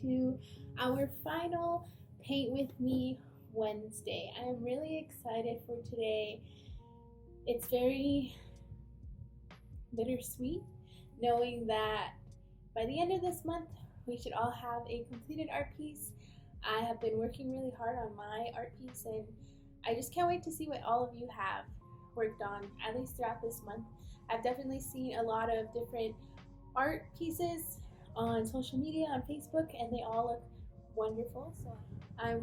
to our final Paint With Me Wednesday. I am really excited for today. It's very bittersweet knowing that by the end of this month, we should all have a completed art piece. I have been working really hard on my art piece, and I just can't wait to see what all of you have worked on, at least throughout this month. I've definitely seen a lot of different art pieces on social media, on Facebook, and they all look wonderful. So I'm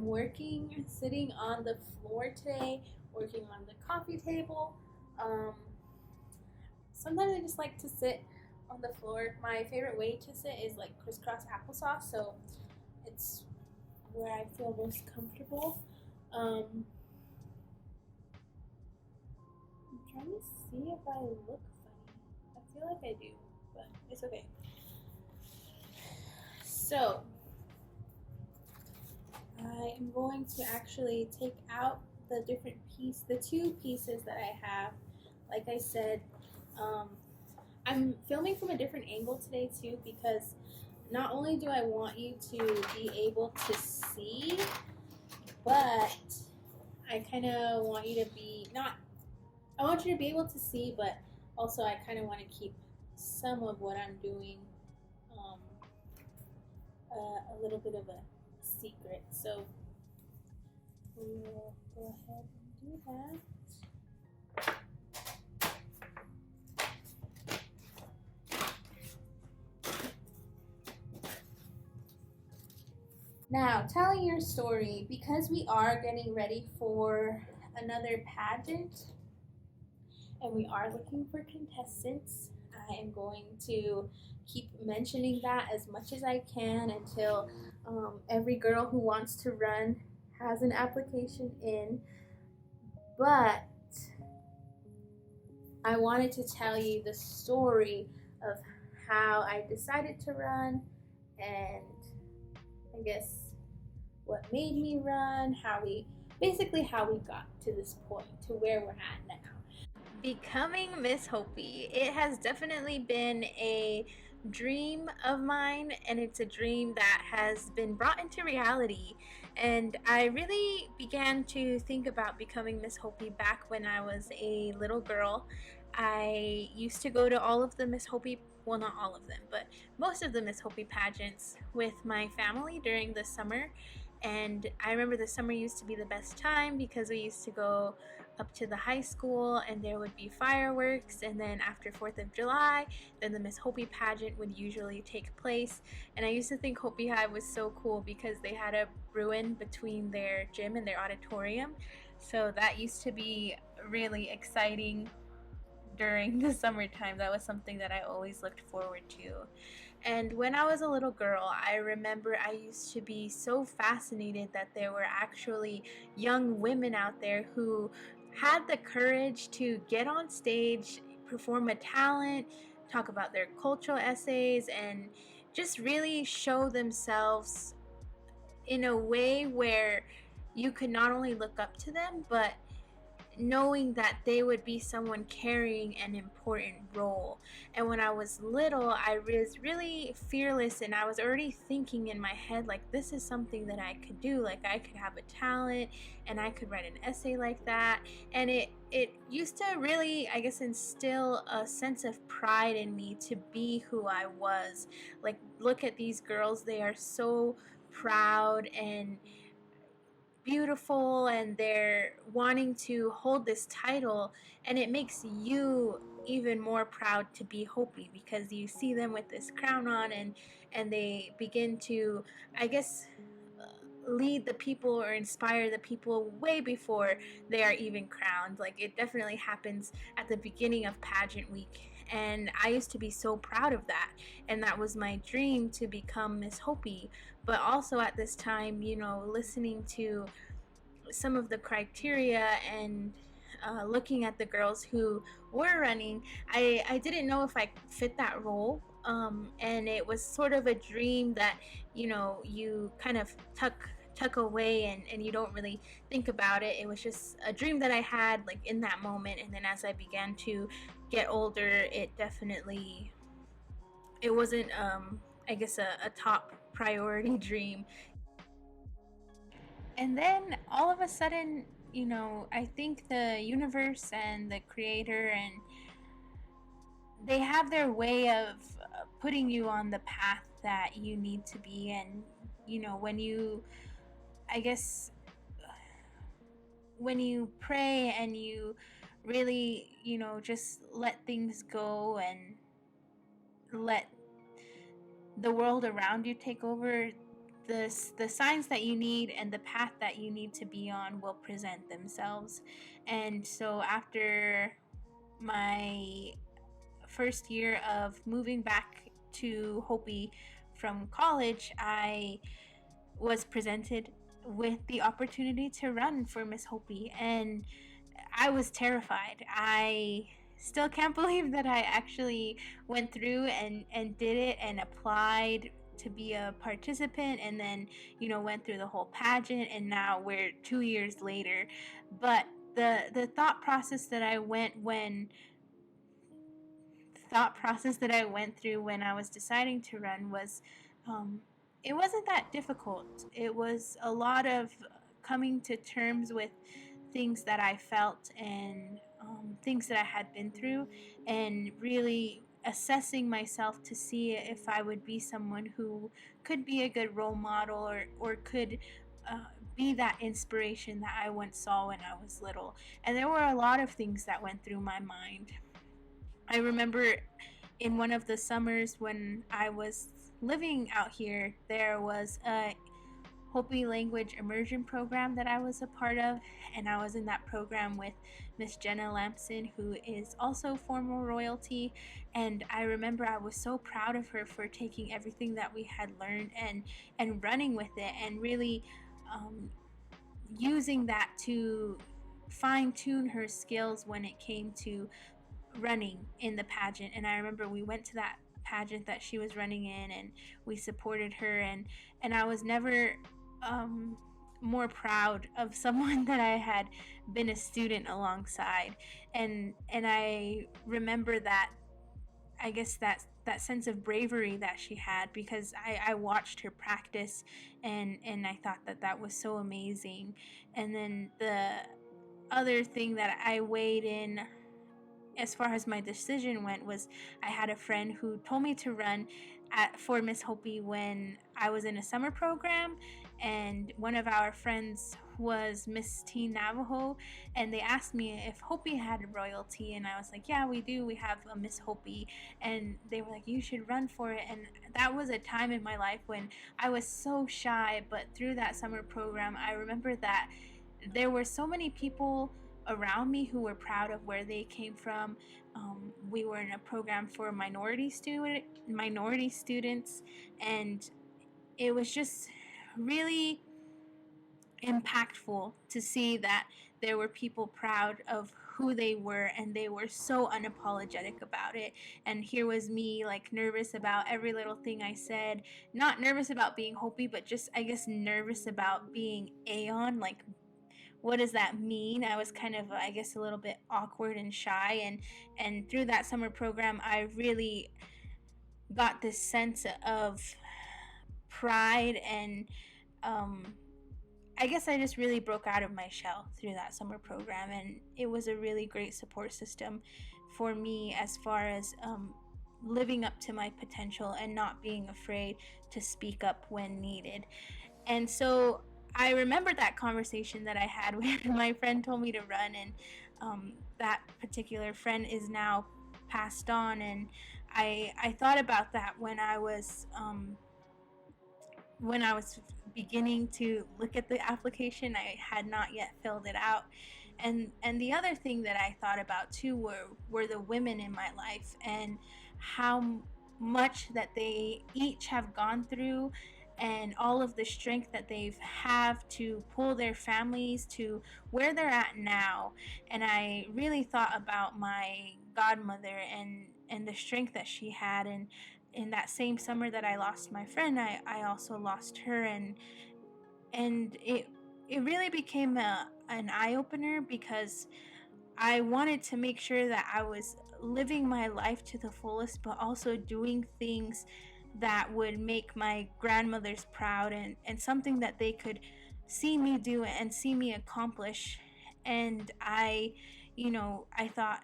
sitting on the floor today, working on the coffee table. Um, Sometimes I just like to sit on the floor. My favorite way to sit is like crisscross applesauce, so it's where I feel most comfortable. I'm trying to see if I look funny. I feel like I do, but it's okay. So I am going to actually take out the two pieces that I have. Like I said, I'm filming from a different angle today too, because not only do I want you to be able to see, but I kind of want you to be not. I want you to be able to see, but also I kind of want to keep some of what I'm doing um, a little bit of a secret. So we will go ahead and do that. Now, telling your story, because we are getting ready for another pageant and we are looking for contestants, I am going to keep mentioning that as much as I can until every girl who wants to run has an application in. But I wanted to tell you the story of how I decided to run, and I guess what made me run, how we got to this point, to where we're at now. Becoming Miss Hopi, it has definitely been a dream of mine, and it's a dream that has been brought into reality. And I really began to think about becoming Miss Hopi back when I was a little girl. I used to go to all of the Miss Hopi, well, not all of them, but most of the Miss Hopi pageants with my family during the summer. And I remember the summer used to be the best time because we used to go up to the high school and there would be fireworks, and then after 4th of July, then the Miss Hopi pageant would usually take place. And I used to think Hopi High was so cool because they had a ruin between their gym and their auditorium. So that used to be really exciting during the summertime. That was something that I always looked forward to. And when I was a little girl, I remember I used to be so fascinated that there were actually young women out there who had the courage to get on stage, perform a talent, talk about their cultural essays, and just really show themselves in a way where you could not only look up to them, but knowing that they would be someone carrying an important role. And when I was little, I was really fearless, and I was already thinking in my head, like, this is something that I could do. Like, I could have a talent and I could write an essay like that. And it used to really, I guess, instill a sense of pride in me to be who I was. Like, look at these girls, they are so proud and beautiful, and they're wanting to hold this title, and it makes you even more proud to be Hopi because you see them with this crown on, and they begin to, I guess, lead the people or inspire the people way before they are even crowned. Like, it definitely happens at the beginning of pageant week, and I used to be so proud of that, and that was my dream, to become Miss Hopi. But also at this time, listening to some of the criteria and looking at the girls who were running, I didn't know if I fit that role. And it was sort of a dream that, you kind of tuck away, and you don't really think about it. It was just a dream that I had, like, in that moment. And then as I began to get older, it wasn't I guess a top priority dream. And then all of a sudden, I think the universe and the creator, and they have their way of putting you on the path that you need to be. And when you, I guess, when you pray and you really, just let things go and let the world around you take over, the signs that you need and the path that you need to be on will present themselves. And so after my first year of moving back to Hopi from college, I was presented with the opportunity to run for Miss Hopi, and I was terrified. I still can't believe that I actually went through and did it and applied to be a participant, and then went through the whole pageant, and now we're 2 years later. But the thought process that I went through when I was deciding to run was, it wasn't that difficult. It was a lot of coming to terms with things that I felt, and things that I had been through, and really assessing myself to see if I would be someone who could be a good role model, or could be that inspiration that I once saw when I was little. And there were a lot of things that went through my mind. I remember in one of the summers when I was living out here, there was a Hopi language immersion program that I was a part of, and I was in that program with Miss Jenna Lampson, who is also former royalty. And I remember I was so proud of her for taking everything that we had learned and running with it, and really using that to fine tune her skills when it came to running in the pageant. And I remember we went to that pageant that she was running in, and we supported her, and I was never more proud of someone that I had been a student alongside. And I remember that, I guess, that sense of bravery that she had, because I watched her practice, and I thought that was so amazing. And then the other thing that I weighed in as far as my decision went was, I had a friend who told me to run for Miss Hopi when I was in a summer program, and one of our friends was Miss Teen Navajo, and they asked me if Hopi had royalty, and I was like, yeah, we do, we have a Miss Hopi. And they were like, you should run for it. And that was a time in my life when I was so shy, but through that summer program, I remember that there were so many people around me who were proud of where they came from. We were in a program for minority students, and it was just really impactful to see that there were people proud of who they were, and they were so unapologetic about it. And here was me, like, nervous about every little thing I said, not nervous about being Hopi, but just, I guess, nervous about being Aeon. Like, what does that mean? I was kind of, I guess, a little bit awkward and shy, and through that summer program, I really got this sense of pride, and I guess I just really broke out of my shell through that summer program, and it was a really great support system for me as far as living up to my potential and not being afraid to speak up when needed. And so I remember that conversation that I had when my friend told me to run, and that particular friend is now passed on. And I thought about that when I was beginning to look at the application. I had not yet filled it out. And the other thing that I thought about too were the women in my life, and how much that they each have gone through, and all of the strength that they have to pull their families to where they're at now. And I really thought about my godmother, and the strength that she had. And in that same summer that I lost my friend, I also lost her. And it really became an eye-opener, because I wanted to make sure that I was living my life to the fullest, but also doing things that would make my grandmothers proud, and something that they could see me do and see me accomplish. And I thought,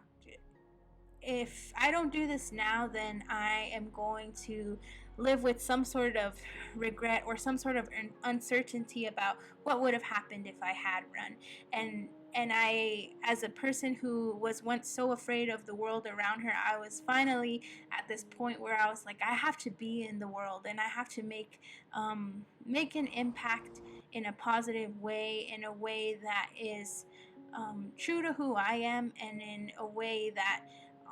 if I don't do this now, then I am going to live with some sort of regret or some sort of uncertainty about what would have happened if I had run. And I, as a person who was once so afraid of the world around her, I was finally at this point where I was like, I have to be in the world, and I have to make an impact in a positive way, in a way that is true to who I am, and in a way that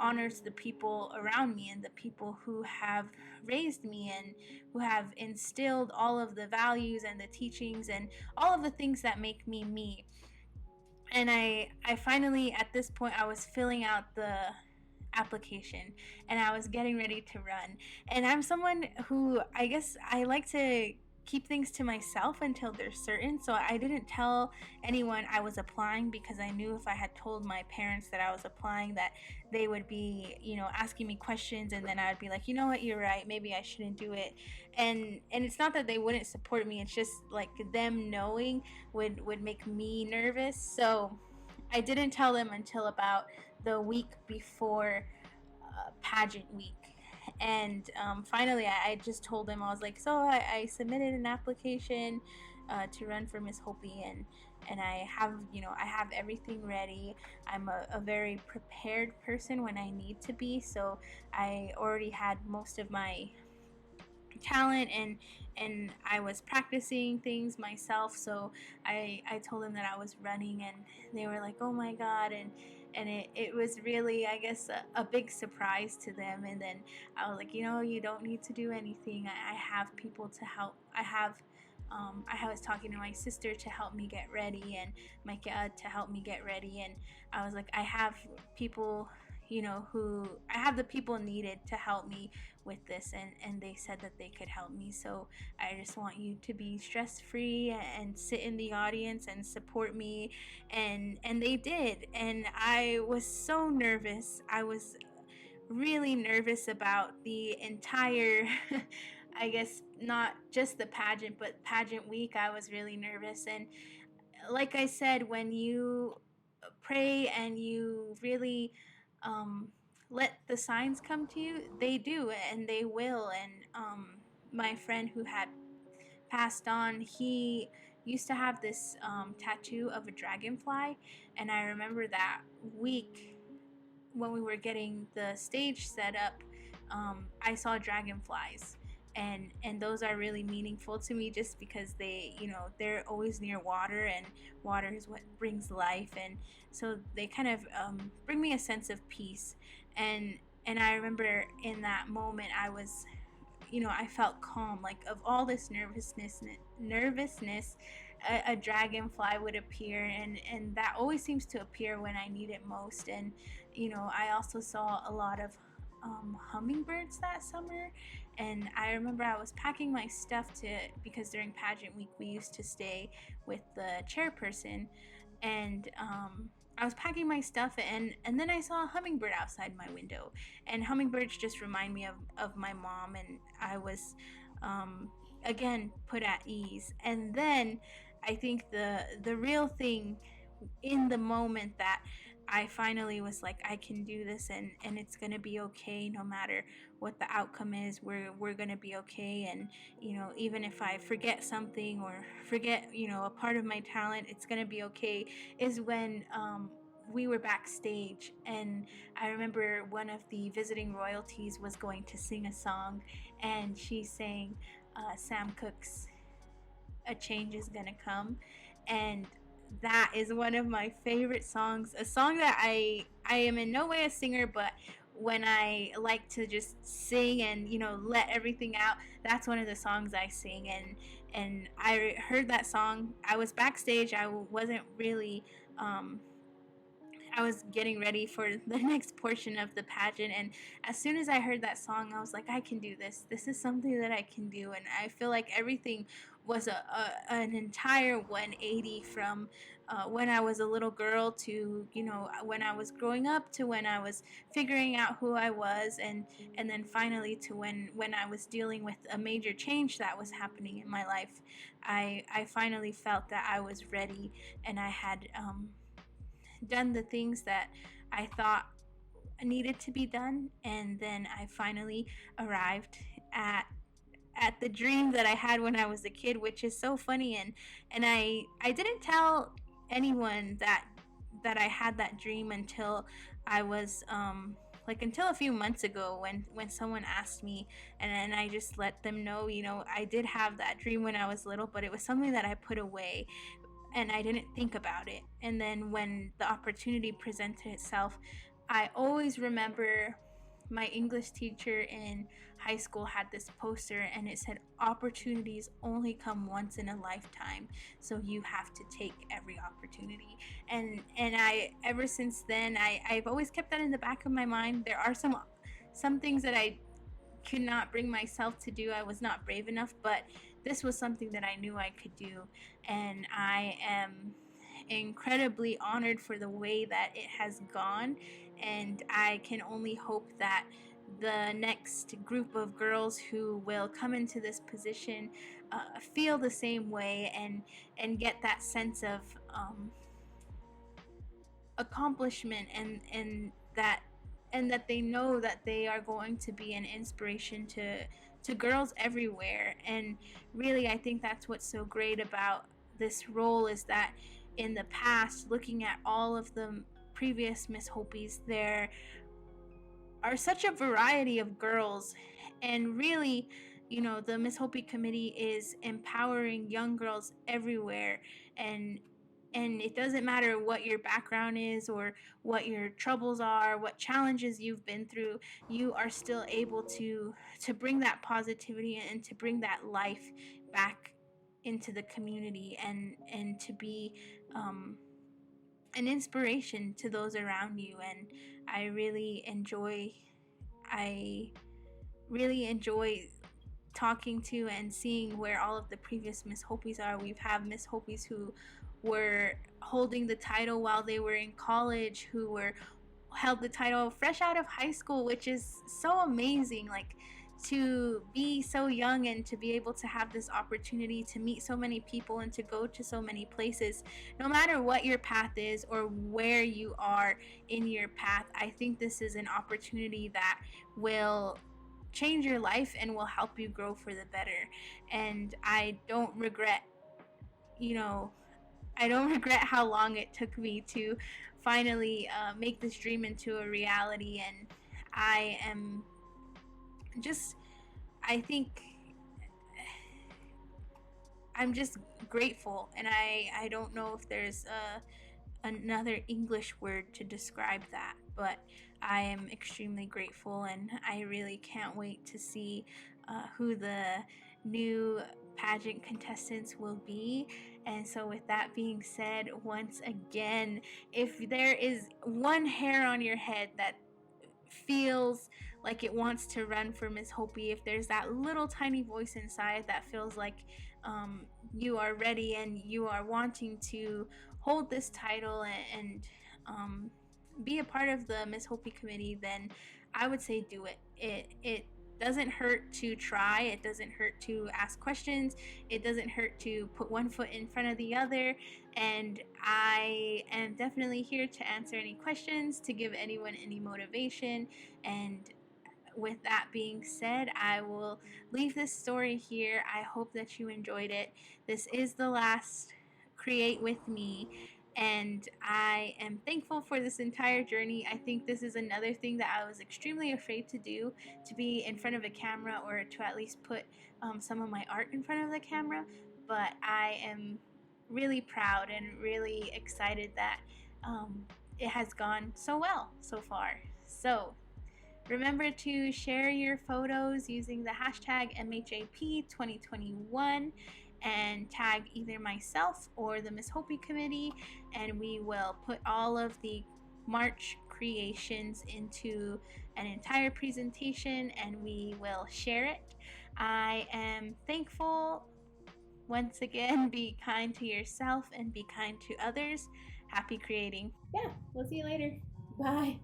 honors the people around me and the people who have raised me and who have instilled all of the values and the teachings and all of the things that make me me. And I finally, at this point, I was filling out the application and I was getting ready to run. And I'm someone who, I guess, I like to keep things to myself until they're certain. So I didn't tell anyone I was applying, because I knew if I had told my parents that I was applying, that they would be, asking me questions, and then I would be like, you know what, you're right, maybe I shouldn't do it. And it's not that they wouldn't support me, it's just like them knowing would make me nervous. So I didn't tell them until about the week before pageant week. And finally, I just told them, I was like, so I submitted an application to run for Miss Hopi, and I have everything ready. I'm a very prepared person when I need to be, so I already had most of my talent, and I was practicing things myself. So I told them that I was running, and they were like, oh my god. And it was really, I guess, a big surprise to them. And then I was like, you don't need to do anything. I have people to help. I was talking to my sister to help me get ready, and my dad to help me get ready. And I was like, I have people, who I have the people needed to help me with this, and they said that they could help me. So I just want you to be stress free and sit in the audience and support me. And they did. And I was so nervous. I was really nervous about the entire I guess not just the pageant, but pageant week. I was really nervous. And like I said, when you pray and you really um, let the signs come to you, they do, and they will. And my friend who had passed on, he used to have this tattoo of a dragonfly. And I remember that week when we were getting the stage set up, I saw dragonflies, and those are really meaningful to me, just because they're always near water, and water is what brings life, and so they kind of bring me a sense of peace. And I remember in that moment, I felt calm. Like, of all this nervousness, a dragonfly would appear, and that always seems to appear when I need it most. And I also saw a lot of hummingbirds that summer. And I remember I was packing my stuff because during pageant week we used to stay with the chairperson. And I was packing my stuff, and then I saw a hummingbird outside my window. And hummingbirds just remind me of my mom, and I was again put at ease. And then I think the real thing in the moment, that I finally was like, I can do this, and it's gonna be okay no matter what the outcome is. We're gonna be okay. And even if I forget something or forget a part of my talent, it's gonna be okay. Is when we were backstage, and I remember one of the visiting royalties was going to sing a song, and she sang Sam Cooke's "A Change Is Gonna Come." And that is one of my favorite songs, a song that I am in no way a singer, but when I like to just sing and let everything out, that's one of the songs I sing. And I heard that song, I was backstage, I wasn't really I was getting ready for the next portion of the pageant, and as soon as I heard that song, I was like, I can do this. This is something that I can do. And I feel like everything was an entire 180 from when I was a little girl to, when I was growing up, to when I was figuring out who I was, and then finally to when I was dealing with a major change that was happening in my life. I finally felt that I was ready, and I had done the things that I thought needed to be done, and then I finally arrived at the dream that I had when I was a kid, which is so funny. And I didn't tell anyone that I had that dream until I was like until a few months ago when someone asked me, and then I just let them know, I did have that dream when I was little, but it was something that I put away and I didn't think about it. And then when the opportunity presented itself, I always remember my English teacher in high school had this poster, and it said, opportunities only come once in a lifetime, so you have to take every opportunity. And I, ever since then, I've always kept that in the back of my mind. There are some things that I could not bring myself to do. I was not brave enough, but this was something that I knew I could do, and I am incredibly honored for the way that it has gone. And I can only hope that the next group of girls who will come into this position feel the same way, and get that sense of accomplishment, and that they know that they are going to be an inspiration to girls everywhere. And really, I think that's what's so great about this role, is that in the past, looking at all of the previous Miss Hopis, there are such a variety of girls. And really, the Miss Hopi committee is empowering young girls everywhere. And it doesn't matter what your background is, or what your troubles are, what challenges you've been through, you are still able to bring that positivity and to bring that life back into the community, and to be an inspiration to those around you. And I really enjoy I really enjoy talking to and seeing where all of the previous Miss Hopis are. We've had Miss Hopis who were holding the title while they were in college, who were held the title fresh out of high school, which is so amazing. Like, to be so young and to be able to have this opportunity to meet so many people and to go to so many places, no matter what your path is or where you are in your path. I think this is an opportunity that will change your life and will help you grow for the better. And I don't regret, how long it took me to finally make this dream into a reality. And I am just, I think I'm just grateful. And I don't know if there's another English word to describe that, but I am extremely grateful, and I really can't wait to see who the new pageant contestants will be. And so, with that being said, once again, if there is one hair on your head that feels like it wants to run for Miss Hopi, if there's that little tiny voice inside that feels like you are ready and you are wanting to hold this title and be a part of the Miss Hopi committee, then I would say do it. It doesn't hurt to try. It doesn't hurt to ask questions. It doesn't hurt to put one foot in front of the other. And I am definitely here to answer any questions, to give anyone any motivation. And with that being said, I will leave this story here. I hope that you enjoyed it. This is the last Create With Me, and I am thankful for this entire journey. I think this is another thing that I was extremely afraid to do, to be in front of a camera, or to at least put some of my art in front of the camera. But I am really proud and really excited that it has gone so well so far. So remember to share your photos using the hashtag MHAP2021 and tag either myself or the Miss Hopi committee, and we will put all of the March creations into an entire presentation and we will share it. I am thankful once again, be kind to yourself and be kind to others. Happy creating. Yeah, we'll see you later. Bye.